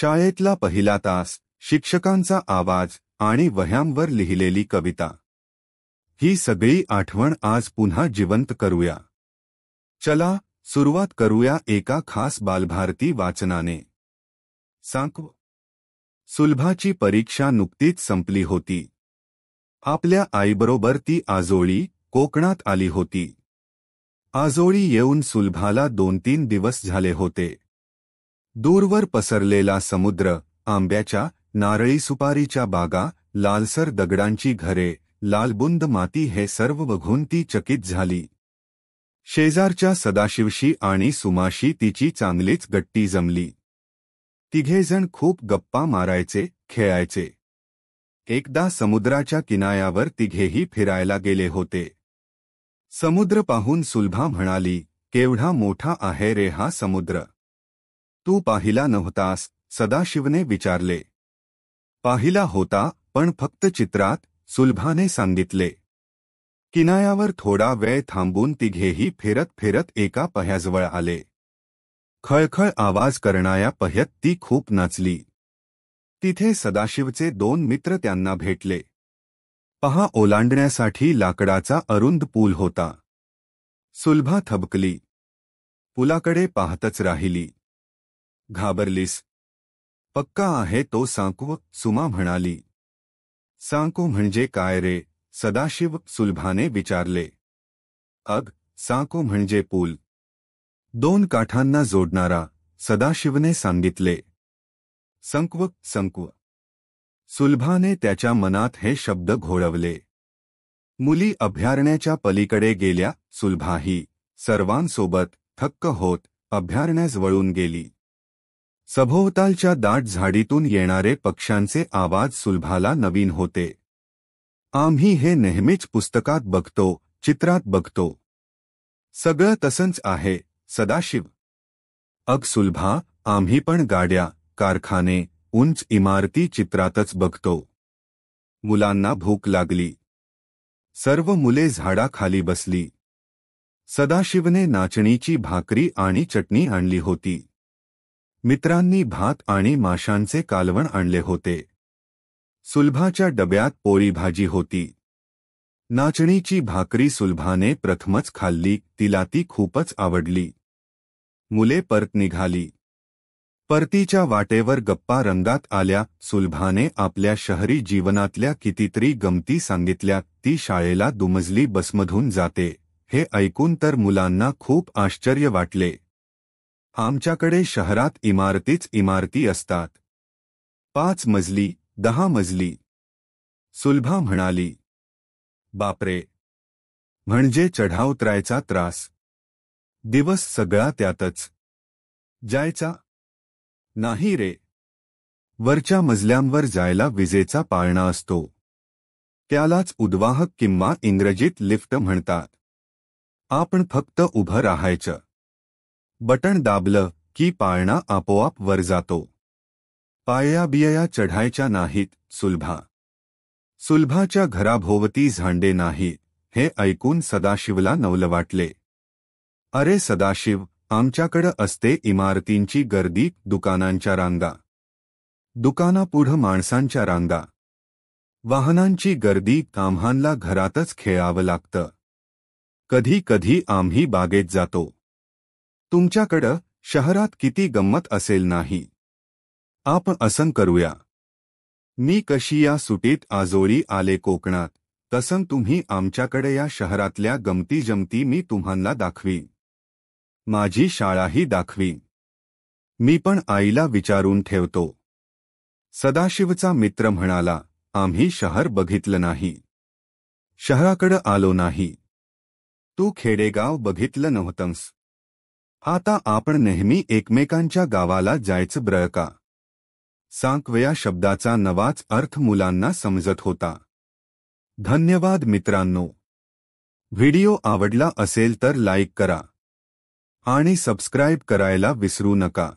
शाळेतला पहिला तास, शिक्षकांचा आवाज आणि वह्यांवर लिहिलेली कविता. ही सगळी आठवण आज पुन्हा जिवंत करूया. चला सुरुवात करूया एका खास बालभारती वाचनाने. सांकव. सुलभाची परीक्षा नुकतीच संपली होती. आपल्या आईबरोबर ती आजोळी कोकणात आली होती. आजोळी येऊन सुलभाला 2-3 दिवस झाले होते. दूरवर पसरलेला समुद्र, आंब्याच्या, नारळी सुपारीच्या बागा, लालसर दगडांची घरे, लालबुंद माती हे सर्व बघून ती चकित झाली. शेजारच्या सदाशिवशी आणि सुमाशी तिची चांगलीच गट्टी जमली. तिघेजण खूप गप्पा मारायचे, खेळायचे. एकदा समुद्राच्या किनाऱ्यावर तिघेही फिरायला गेले होते. समुद्र पाहून सुलभा म्हणाली, केवढा मोठा आहे रे हा समुद्र. तू पाहिला नव्हतास? सदाशिवने विचारले. पाहिला होता, पण फक्त चित्रात, सुलभाने सांगितले. किनाऱ्यावर थोडा वेळ थांबून तिघेही फिरत फिरत एका पह्याजवळ आले. खळखळ आवाज करणाऱ्या पह्यात ती खूप नाचली. तिथे सदाशिवचे 2 मित्र त्यांना भेटले. पहा, ओलांडण्यासाठी लाकडाचा अरुंद पूल होता. सुलभा थबकली. पुलाकडे पाहतच राहिली. घाबरलीस? पक्का आहे तो सांकव, सुमा म्हणाली. सांकव म्हणजे काय रे? सदाशिव सुलभाने विचारले. अग, सांकव म्हणजे पूल. 2 काठांना जोडणारा, सदाशिवने सांगितले. संकव, संकव. सुलभाने त्याच्या मनात हे शब्द घोळवले. मुली अभयारण्याच्या पलीकडे गेल्या. सुलभाही सर्वांसोबत थक्क होत अभयारण्याजवळून गेली. सभोवतालच्या दाट झाडीतून येणारे पक्ष्यांचे आवाज सुलभाला नवीन होते. आम्ही हे नेहमीच पुस्तकात बघतो, चित्रात बघतो. सगळं तसंच आहे, सदाशिव. अग सुलभा, आम्ही पण गाड्या, कारखाने, उंच इमारती चित्रातच बघतो. मुलांना भूक लागली. सर्व मुले झाडाखाली बसली. सदाशिवने नाचणीची भाकरी आणि चटणी आणली होती. मित्रांनी भात आणि माशांचे कालवण आणले होते. सुलभाच्या डब्यात पोळी भाजी होती. नाचणीची भाकरी सुलभाने प्रथमच खाल्ली, तिला ती खूपच आवडली. मुले परत निघाली. परतीच्या वाटेवर गप्पा रंगात आल्या. सुलभाने आपल्या शहरी जीवनातल्या कितीतरी गमती सांगितल्या. ती शाळेला दुमजली बसमधून जाते, हे ऐकून तर मुलांना खूप आश्चर्य वाटले. आमच्याकडे शहरात इमारतीच इमारती असतात. 5 मजली, 10 मजली. सुलभा म्हणाली. बापरे, म्हणजे चढाउतरायचा त्रास. दिवस सगळा त्यातच जायचा? नाही रे. वरच्या मजल्यांवर जायला विजेचा पाळणा असतो. त्यालाच उद्वाहक किंवा इंग्रजीत लिफ्ट म्हणतात. आपण फक्त उभं राहायचं. बटण दाबलं की पाळणा आपोआप वर जातो. पायया बियया चढायच्या नाहीत. सुलभा. सुलभाच्या घराभोवती झांडे नाहीत, हे ऐकून सदाशिवला नवल वाटले. अरे सदाशिव, आमच्याकडं असते इमारतींची गर्दी, दुकानांच्या रांगा. दुकानापुढं माणसांच्या रांगा. वाहनांची गर्दी. आम्हाला घरातच खेळावं लागतं. कधी कधी आम्ही बागेत जातो. तुमच्याकडं शहरात किती गंमत असेल नाही? आपण असं करूया. मी कशी या सुटीत आजोळी आले कोकणात, तसं तुम्ही आमच्याकडे या शहरातल्या गमती जमती मी तुम्हाला दाखवीन. माझी शाळाही दाखवीन. मी पण आईला विचारून ठेवतो. सदाशिवचा मित्र म्हणाला. आम्ही शहर बघितलं नाही. शहराकडं आलो नाही. तू खेडेगाव बघितलं नव्हतंस. आता आपण नेहमी एकमेकांच्या गावाला जायचं बरं का? सांकव या शब्दाचा नवाच अर्थ मुलांना समजत होता. धन्यवाद मित्रांनो. व्हिडिओ आवडला असेल तर लाईक करा आणि सबस्क्राईब करायला विसरू नका.